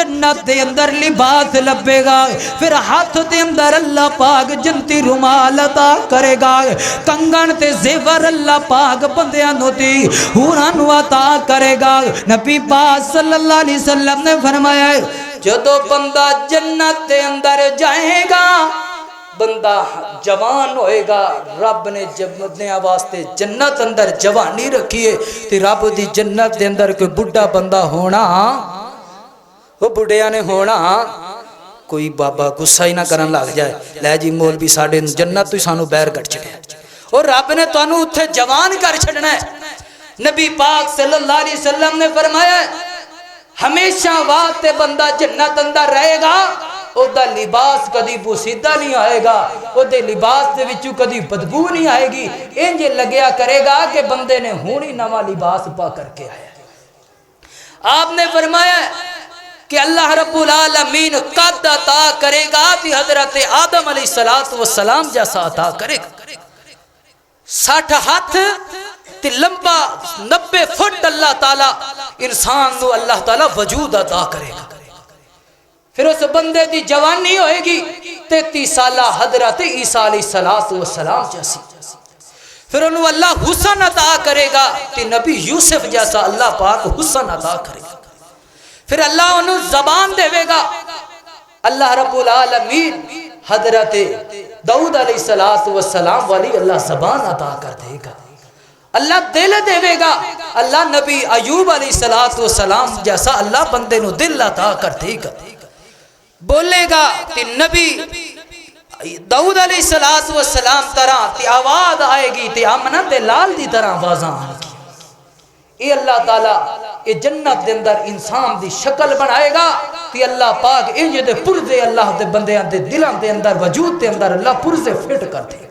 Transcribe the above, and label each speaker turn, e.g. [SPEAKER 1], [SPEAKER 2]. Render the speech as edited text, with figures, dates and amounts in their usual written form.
[SPEAKER 1] جنت دے اندر لباس لبے گا، پھر ہاتھ دے اندر اللہ پاک جنتی رومال عطا کرے گا، کنگن تے زیور اللہ پاک بندیاں نو دی ہوراں نو عطا کرے گا۔ نبی پاک صلی اللہ علیہ وسلم نے فرمایا جدو بندہ جنت دے اندر جائے گا بندہ جوان ہوئے گا، رب نے جبنے واسطے جنت اندر جوانی رکھی ہے، تے رب دی جنت دے اندر کوئی بڑھا بندہ ہونا، وہ بڑھیا نے ہونا، کوئی بابا غصہ ہی نہ کرن لگ جائے لے جی مولوی ساڈے جنت تو سانو بیر کٹ چھڑیا، اور رب نے تانوں اتھے جوان کر چھڑنا ہے۔ نبی پاک صلی اللہ علیہ وسلم نے فرمایا ہمیشہ واسطے بندہ جنت اندر رہے گا، او دا لباس کدی پوسیدہ نہیں آئے گا، او دے لباس دے وچوں کدی بدبو نہیں آئے گی، انج لگیا کرے گا کہ بندے نے ہونی نواں لباس پا کر کے آیا۔ آپ نے فرمایا کہ اللہ رب العالمین قد عطا کرے گا کہ حضرت آدم علیہ السلام جیسا عطا کرے گا، 60 ہاتھ تے لمبا 90 فٹ اللہ تعالی انسان نو اللہ تعالی وجود عطا کرے گا، پھر اس بندے دی جوانی ہوئے گی 33 سالہ حضرت عیسیٰ علیہ السلام جیسی، پھر انہوں اللہ حسن عطا کرے گا کہ نبی یوسف جیسا اللہ پاک حسن عطا کرے گا، پھر اللہ انہوں زبان دے گا، اللہ رب العالمین حضرت داؤد علیہ السلام والی اللہ زبان عطا کر دے گا، اللہ دل دے گا، اللہ نبی ایوب علیہ السلام جیسا اللہ بندے نو دل عطا کر دے گا، بولے گا کہ نبی داؤد علیہ السلام طرح تی آواز آئے گی تی امنت لال دی طرح آوازاں آئے گی، اے اللہ تعالیٰ اے جنت دے اندر انسان دی شکل بنائے گا تی اللہ پاک انج دے پرزے اللہ دے بندیاں دے دلان دے اندر وجود دے اندر اللہ پرزے فٹ کر دے گا۔